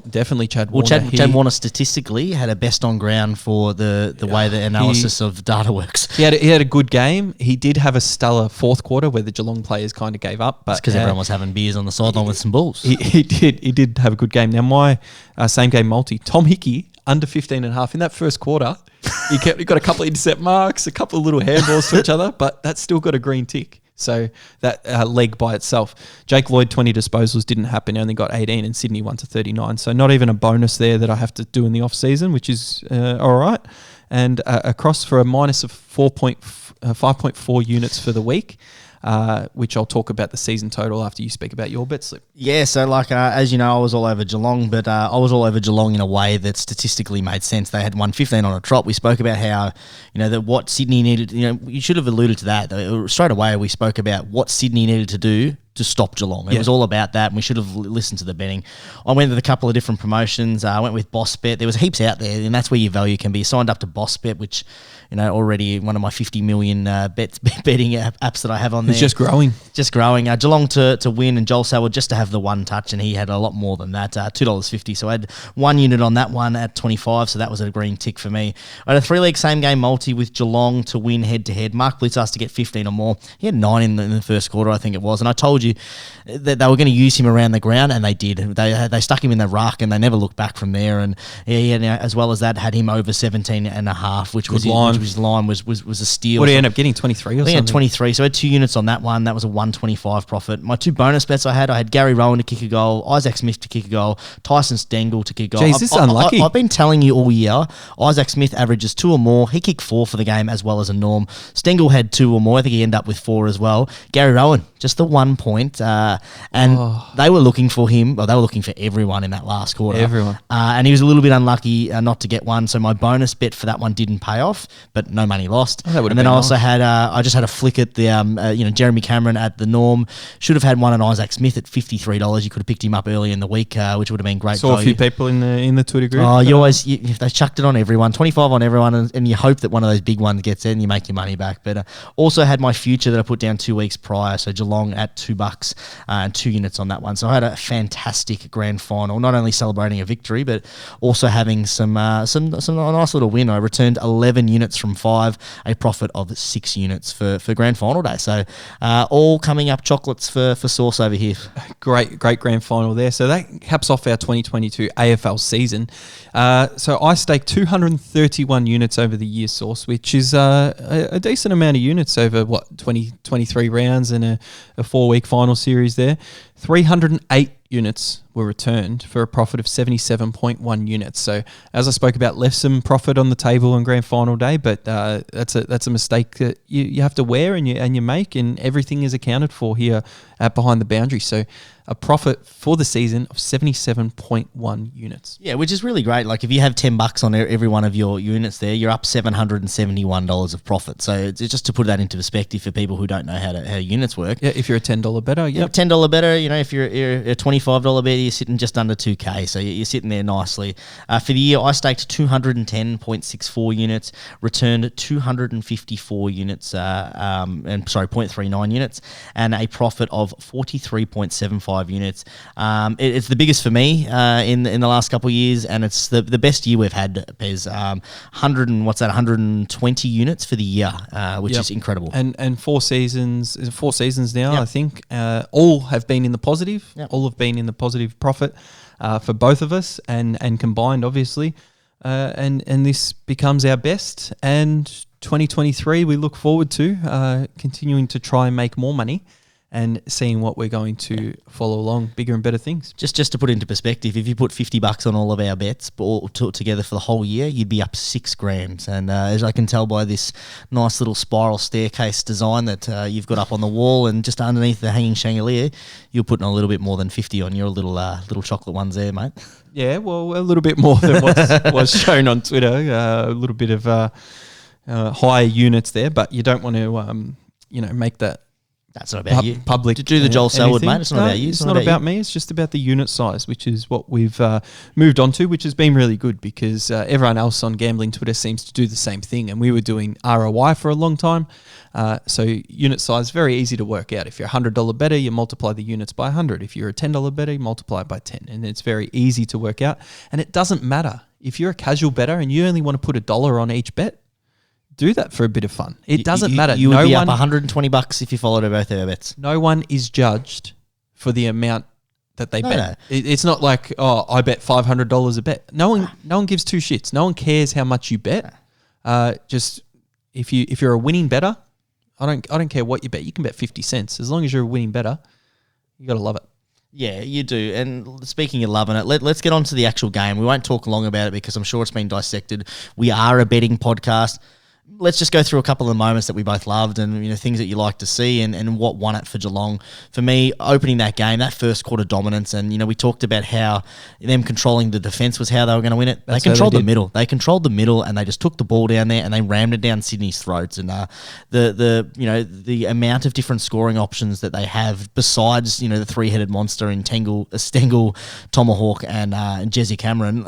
Definitely Chad Warner. Chad Warner statistically had a best on ground for the way the analysis of data works. He had a good game. He did have a stellar fourth quarter where the Geelong players kind of gave up. But because everyone was having beers on the sideline with some balls. He did have a good game. Now my same game multi, Tom Hickey, under 15.5 in that first quarter. He got a couple of intercept marks, a couple of little handballs to each other, but that's still got a green tick. So that leg by itself. Jake Lloyd, 20 disposals, didn't happen. He only got 18 and Sydney 1 to 39. So not even a bonus there that I have to do in the off-season, which is all right. And across for a minus of 5.4 units for the week, which I'll talk about the season total after you speak about your bet slip. Yeah, so as you know, I was all over Geelong, but I was all over Geelong in a way that statistically made sense. They had won 15 on a trot. We spoke about how, that what Sydney needed, you should have alluded to that. Straight away, we spoke about what Sydney needed to do to stop Geelong. It was all about that, and we should have listened to the betting. I went with a couple of different promotions. I went with Boss Bet. There was heaps out there, and that's where your value can be. Signed up to Boss Bet, which, already one of my 50 million betting apps that I have on there. It's just growing. Geelong to win, and Joel Sowell just to have the one touch, and he had a lot more than that, $2.50. So I had 1 unit on that one at 25, so that was a green tick for me. I had a 3-leg same-game multi with Geelong to win head-to-head. Mark Blitzas to get 15 or more. He had 9 in the first quarter, I think it was, and I told you that they were going to use him around the ground, and they did. They stuck him in the ruck, and they never looked back from there. And he had, as well as that, had him over 17.5, which was a steal. What did he end up getting? 23 or something? He had 23, so I had 2 units on that one. That was a 125 profit. My 2 bonus bets I had Gary Rowan to kick a goal, Isaac Smith to kick a goal, Tyson Stengel to kick a goal. Jeez, this is unlucky. I've been telling you all year, Isaac Smith averages 2 or more. He kicked 4 for the game as well as a Norm. Stengel had 2 or more. I think he ended up with 4 as well. Gary Rowan, just the 1 point. They were looking for him. Well, they were looking for everyone in that last quarter. Everyone. And he was a little bit unlucky not to get one. So my bonus bet for that one didn't pay off, but no money lost. Oh, and then I also had, I just had a flick at the, Jeremy Cameron at the Norm. Should have had one on Isaac Smith at $53. You could have picked him up early in the week, which would have been great. Saw a few people in the Twitter group. Oh, they chucked it on everyone, 25 on everyone, and you hope that one of those big ones gets in and you make your money back. But also had my future that I put down 2 weeks prior, so Geelong at $2 and 2 units on that one. So I had a fantastic grand final, not only celebrating a victory, but also having some nice little win. I returned 11 units from 5, a profit of 6 units for grand final day. So all coming up chocolates for Sauce over here. Great grand final there. So that caps off our 2022 AFL season. So I staked 231 units over the year, Sauce, which is a decent amount of units over 23 rounds and a 4-week final series there. 308 units were returned for a profit of 77.1 units. So as I spoke about, left some profit on the table on grand final day, but that's a mistake that you have to wear and you make, and everything is accounted for here at Behind the Boundary. So a profit for the season of 77.1 units. Yeah, which is really great. Like if you have $10 on every one of your units there, you're up $771 of profit. So it's just to put that into perspective for people who don't know how units work. Yeah, if you're a $10 bettor, $10 bettor. If you're a $25 bettor, you're sitting just under 2K. So you're sitting there nicely. For the year, I staked 210.64 units, returned 254 units, 0.39 units, and a profit of 43.75 units. It's the biggest for me in the last couple of years, and it's the best year we've had, Pez. 120 units for the year, which is incredible. And 4 seasons now, I think. All have been in the positive. Yep. All have been in the positive profit for both of us, and combined, obviously. And this becomes our best. And 2023, we look forward to continuing to try and make more money and seeing what we're going to follow along, bigger and better things. Just to put into perspective, if you put $50 on all of our bets all together for the whole year, you'd be up $6,000. And as I can tell by this nice little spiral staircase design that you've got up on the wall, and just underneath the hanging chandelier, you're putting a little bit more than 50 on your little chocolate ones there, mate. Yeah, well, a little bit more than what was shown on Twitter. A little bit of higher units there, but you don't want to, make that. That's not about you. Public to do the Joel Selwood, mate. It's not about you. It's not about me. It's just about the unit size, which is what we've moved on to, which has been really good because everyone else on gambling Twitter seems to do the same thing. And we were doing ROI for a long time. So unit size, very easy to work out. If you're a $100 bettor, you multiply the units by 100. If you're a $10 bettor, you multiply it by 10. And it's very easy to work out. And it doesn't matter. If you're a casual bettor and you only want to put $1 on each bet, do that for a bit of fun. It doesn't matter. You would be up $120 if you followed both our bets. No one is judged for the amount that they bet. No. It's not like, I bet $500 a bet. No one gives two shits. No one cares how much you bet. Just if you're a winning bettor, I don't care what you bet. You can bet 50 cents as long as you're a winning bettor. You got to love it. Yeah, you do. And speaking of loving it, let's get on to the actual game. We won't talk long about it because I'm sure it's been dissected. We are a betting podcast. Let's just go through a couple of the moments that we both loved and things that you like to see and what won it for Geelong. For me, opening that game, that first quarter dominance, and we talked about how them controlling the defence was how they were going to win it. They controlled the middle. They controlled the middle, and they just took the ball down there and they rammed it down Sydney's throats. And the amount of different scoring options that they have besides the three-headed monster in Stengel, Tomahawk, and Jesse Cameron,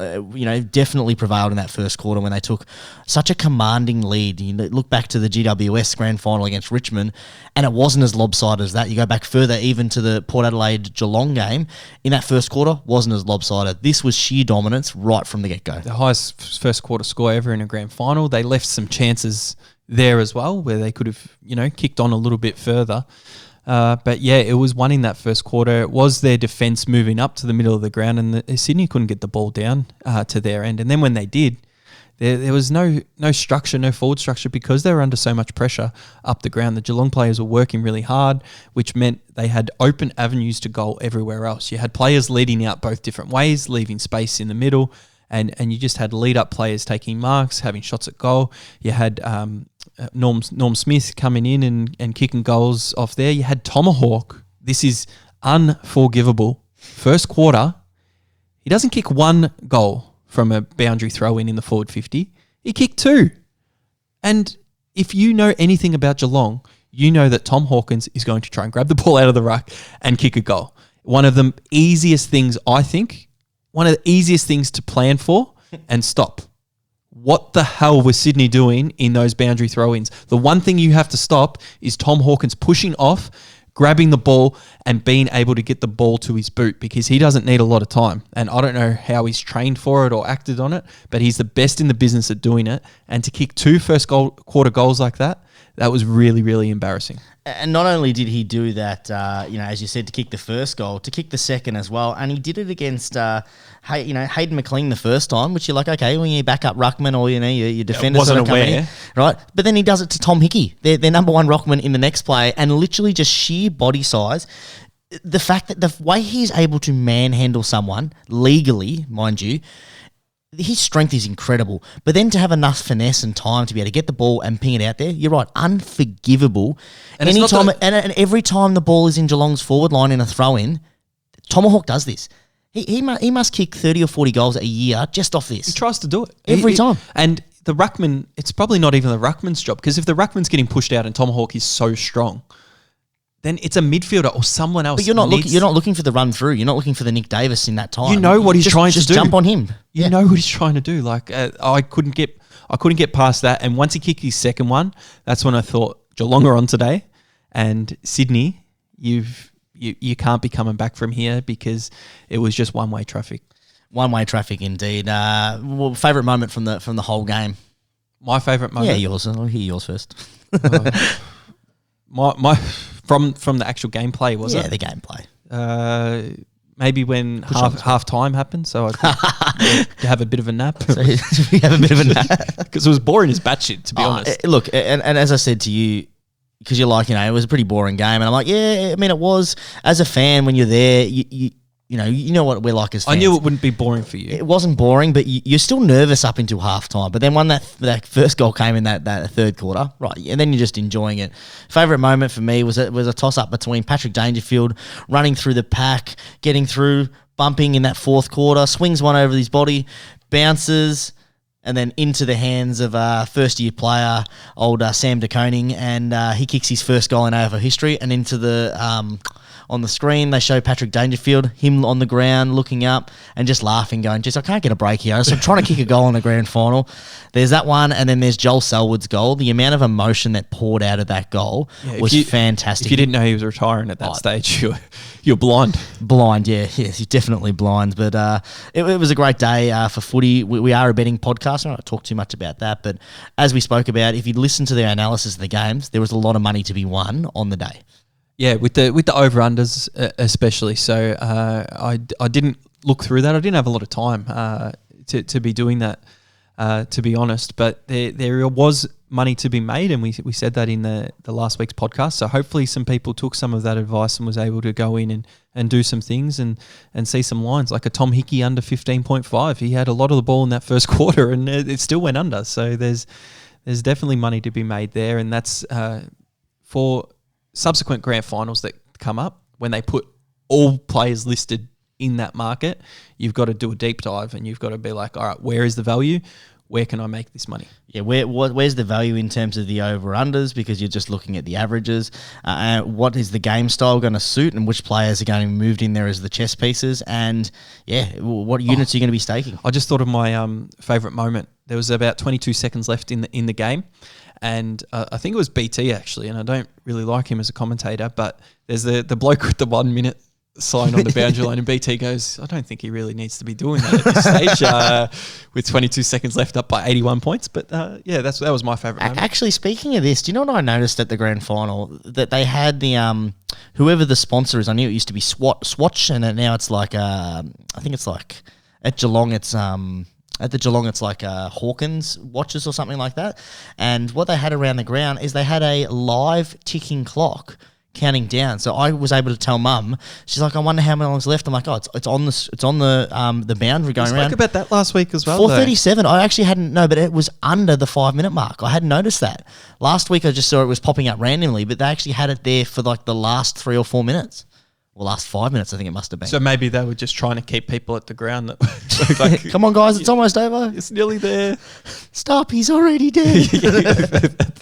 definitely prevailed in that first quarter when they took such a commanding lead. You look back to the GWS Grand Final against Richmond, and it wasn't as lopsided as that. You go back further, even to the Port Adelaide Geelong game, in that first quarter, wasn't as lopsided. This was sheer dominance right from the get-go. The highest first quarter score ever in a grand final. They left some chances there as well where they could have, kicked on a little bit further. But yeah, it was one in that first quarter. It was their defence moving up to the middle of the ground, and Sydney couldn't get the ball down to their end. And then when they did, there was no structure, no forward structure because they were under so much pressure up the ground. The Geelong players were working really hard, which meant they had open avenues to goal everywhere else. You had players leading out both different ways, leaving space in the middle, and you just had lead-up players taking marks, having shots at goal. You had Norm Smith coming in and kicking goals off there. You had Tomahawk. This is unforgivable. First quarter, he doesn't kick one goal from a boundary throw-in in the forward 50. He kicked 2. And if you know anything about Geelong, you know that Tom Hawkins is going to try and grab the ball out of the ruck and kick a goal. One of the easiest things, I think, to plan for and stop. What the hell was Sydney doing in those boundary throw-ins? The one thing you have to stop is Tom Hawkins pushing off, grabbing the ball and being able to get the ball to his boot because he doesn't need a lot of time. And I don't know how he's trained for it or acted on it, but he's the best in the business at doing it. And to kick 2 first quarter goals like that was really, really embarrassing. And not only did he do that, as you said, to kick the first goal, to kick the second as well, and he did it against, Hayden McLean the first time, which you're like, okay, when you back up ruckman or your defenders wasn't aware, in, right? But then he does it to Tom Hickey, their number one ruckman in the next play, and literally just sheer body size. the fact that the way he's able to manhandle someone legally, mind you, his strength is incredible. But then to have enough finesse and time to be able to get the ball and ping it out there, you're right, unforgivable. And every time the ball is in Geelong's forward line in a throw-in, Tomahawk does this. He must kick 30 or 40 goals a year just off this. He tries to do it. Every time. And the ruckman, it's probably not even the ruckman's job, because if the ruckman's getting pushed out and Tomahawk is so strong, then it's a midfielder or someone else. But you're not looking for the run through. You're not looking for the Nick Davis in that time. You know what he's trying to do. Just jump on him. You know what he's trying to do. Like I couldn't get past that. And once he kicked his second one, that's when I thought Geelong are on today, and Sydney, you can't be coming back from here, because it was just one-way traffic. One-way traffic indeed. Favourite moment from the whole game? My favourite moment? Yeah, yours. I'll hear yours first. My from the actual gameplay, was it? Yeah, the gameplay. Maybe when half time happened, so I could have a bit of a nap. So you have a bit of a nap? Because it was boring as batshit, to be honest. Look, and as I said to you, because you're like, it was a pretty boring game, and I'm like, yeah, I mean, it was. As a fan, when you're there, you know what we're like as fans. I knew it wouldn't be boring for you. It wasn't boring, but you're still nervous up until halftime. But then when that first goal came in that third quarter, right, and then you're just enjoying it. Favourite moment for me was a toss-up between Patrick Dangerfield running through the pack, getting through, bumping in that fourth quarter, swings one over his body, bounces, and then into the hands of first-year player, old Sam de Koning, and he kicks his first goal in AFL history, and into the... on the screen, they show Patrick Dangerfield, him on the ground, looking up and just laughing, going, "Just I can't get a break here." So I'm trying to kick a goal in the grand final. There's that one, and then there's Joel Selwood's goal. The amount of emotion that poured out of that goal was fantastic. If you didn't know he was retiring at that stage, you're blind. Blind, yeah. Yes, you're definitely blind. But it was a great day for footy. We are a betting podcast. I don't talk too much about that. But as we spoke about, if you listen to their analysis of the games, there was a lot of money to be won on the day. Yeah, with the over-unders especially. So I didn't look through that. I didn't have a lot of time to be doing that, to be honest. But there was money to be made, and we said that in the last week's podcast. So hopefully some people took some of that advice and was able to go in and do some things and see some lines. Like a Tom Hickey under 15.5. He had a lot of the ball in that first quarter, and it still went under. So there's definitely money to be made there, and that's for subsequent grand finals that come up. When they put all players listed in that market, you've got to do a deep dive, and you've got to be like, all right, where is the value? Where can I make this money? Yeah, where's the value in terms of the over-unders, because you're just looking at the averages. What is the game style going to suit, and which players are going to be moved in there as the chess pieces, and what units are you going to be staking? I just thought of my favourite moment. There was about 22 seconds left in the game, and I think it was BT actually, and I don't really like him as a commentator, but there's the bloke with the 1 minute sign on the boundary line, and BT goes, I don't think he really needs to be doing that at this stage with 22 seconds left, up by 81 points. But that was my favourite moment. Actually, speaking of this, do you know what I noticed at the grand final? That they had the whoever the sponsor is. I knew it used to be Swatch, and now it's like I think it's like at Geelong it's at the Geelong, it's like Hawkins watches or something like that. And what they had around the ground is they had a live ticking clock counting down. So I was able to tell Mum. She's like, I wonder how many long's left. I'm like, it's on the boundary going around. We spoke about that last week as well. 4:37. I actually hadn't but it was under the 5 minute mark. I hadn't noticed that. Last week I just saw it was popping up randomly, but they actually had it there for like the last 3 or 4 minutes. Well, last 5 minutes, I think it must have been. So maybe they were just trying to keep people at the ground. Like, come on, guys, it's almost over. It's nearly there. Stop, he's already dead.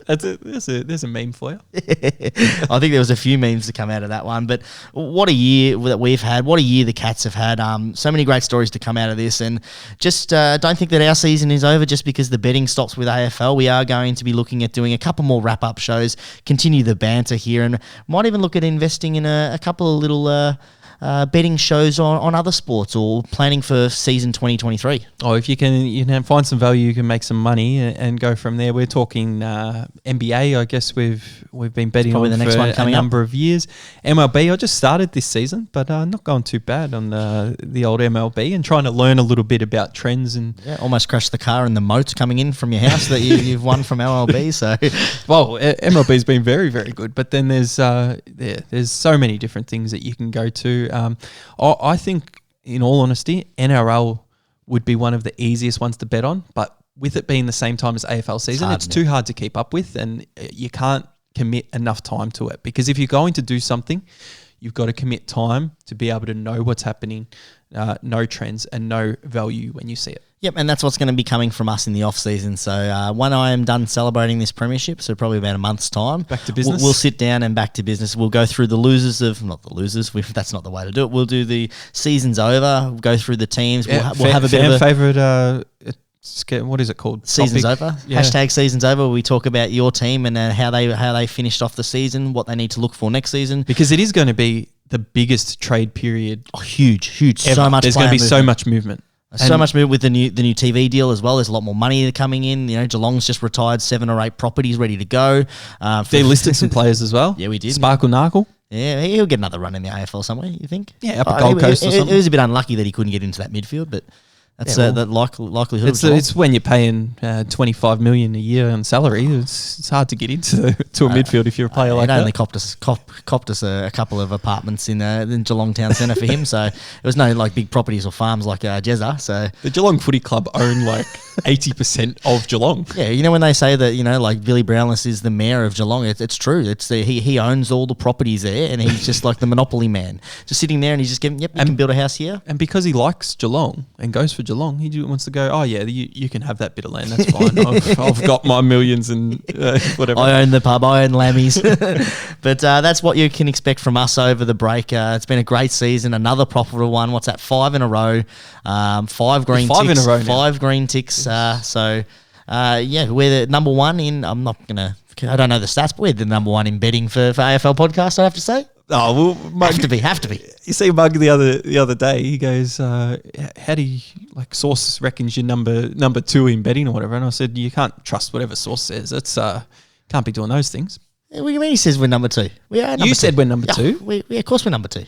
There's a meme for you. I think there was a few memes to come out of that one. But what a year that we've had. What a year the Cats have had. So many great stories to come out of this. And just don't think that our season is over just because the betting stops with AFL. We are going to be looking at doing a couple more wrap-up shows, continue the banter here, and might even look at investing in a couple of little betting shows on other sports or planning for season 2023. Oh, if you can find some value, you can make some money and go from there. We're talking NBA. I guess we've been betting on the next for one coming a number of years. MLB. I just started this season, but not going too bad on the old MLB and trying to learn a little bit about trends and almost crashed the car in the moat coming in from your house that you've won from MLB. So, well, MLB's been very, very good, but then there's so many different things that you can go to. I think, in all honesty, NRL would be one of the easiest ones to bet on, but with it being the same time as AFL season, it's too hard to keep up with, and you can't commit enough time to it. Because if you're going to do something, you've got to commit time to be able to know what's happening, know trends, and know value when you see it. Yep, and that's what's going to be coming from us in the off-season. So when I am done celebrating this premiership, so probably about a month's time. Back to business. We'll sit down and back to business. We'll go through the losers of, not the losers, that's not the way to do it. We'll do the season's over, we'll go through the teams. We'll have a bit of a... favourite, what is it called? Season's Topic. over. Yeah. Hashtag season's over. We talk about your team and how they finished off the season, what they need to look for next season. Because it is going to be the biggest trade period. Oh, huge. Ever. So much. There's going to be so much movement. So much movement with the new TV deal as well. There's a lot more money coming in. You know, Geelong's just retired 7 or 8 properties ready to go. They listed some players as well. Yeah, we did. Sparkle Narkle. Yeah, he'll get another run in the AFL somewhere, you think? Yeah, up at Gold Coast or something. It was a bit unlucky that he couldn't get into that midfield, but that's the likelihood. It's when you're paying $25 million a year on salary. It's hard to get into a midfield if you're a player like that. It only copped us a couple of apartments in Geelong Town Centre for him, so it was no like big properties or farms like Jezza. So the Geelong Footy Club own like 80% of Geelong. Yeah, you know when they say that, you know, like Billy Brownless is the mayor of Geelong, it's true. He owns all the properties there, and he's just like the monopoly man, just sitting there and he's just giving, you can build a house here. And because he likes Geelong and goes for Geelong, he wants to go, oh yeah, you can have that bit of land, that's fine. I've got my millions and whatever. I own the pub, I own Lammy's. But that's what you can expect from us over the break. It's been a great season, another profitable one. What's that, 5 in a row, 5 green ticks. 5 in a row now. 5 green ticks. We're the number one in, I don't know the stats, but we're the number one in betting for AFL podcast, I have to say. Oh, well, Mug, have to be. You see Mug the other day, he goes, how do you, like, Source reckons you're number 2 in betting or whatever, and I said, you can't trust whatever Source says. It's can't be doing those things. What do you mean he says we're number 2? We are number 2. You said we're number 2? Of course we're number 2.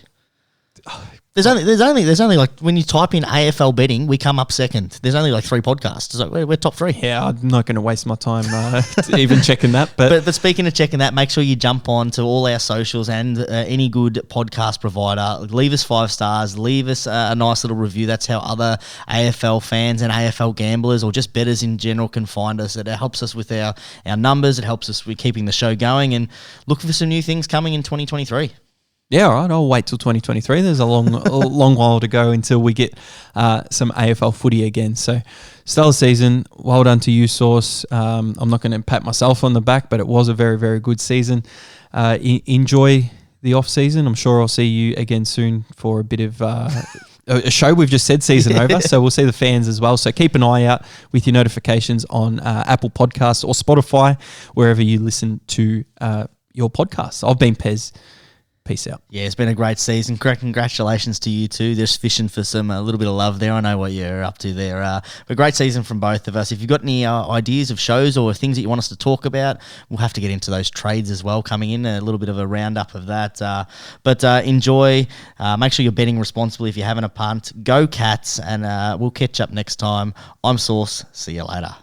There's only like, when you type in AFL betting, we come up second. There's only like 3 podcasts. So we're top 3. Yeah, I'm not going to waste my time even checking that. But speaking of checking that, make sure you jump on to all our socials and any good podcast provider. Leave us 5 stars. Leave us a nice little review. That's how other AFL fans and AFL gamblers or just bettors in general can find us. It helps us with our numbers. It helps us with keeping the show going, and look for some new things coming in 2023. Yeah, all right. I'll wait till 2023. There's a long while to go until we get some AFL footy again. So, stellar season. Well done to you, Source. I'm not going to pat myself on the back, but it was a very, very good season. Enjoy the off season. I'm sure I'll see you again soon for a bit of a show. We've just said season over, so we'll see the fans as well. So keep an eye out with your notifications on Apple Podcasts or Spotify, wherever you listen to your podcasts. I've been Pez. Peace out. Yeah, it's been a great season. Congratulations to you too. Just fishing for a little bit of love there. I know what you're up to there. But great season from both of us. If you've got any ideas of shows or things that you want us to talk about, we'll have to get into those trades as well coming in, a little bit of a roundup of that. But enjoy. Make sure you're betting responsibly if you're having a punt. Go Cats, and we'll catch up next time. I'm Source. See you later.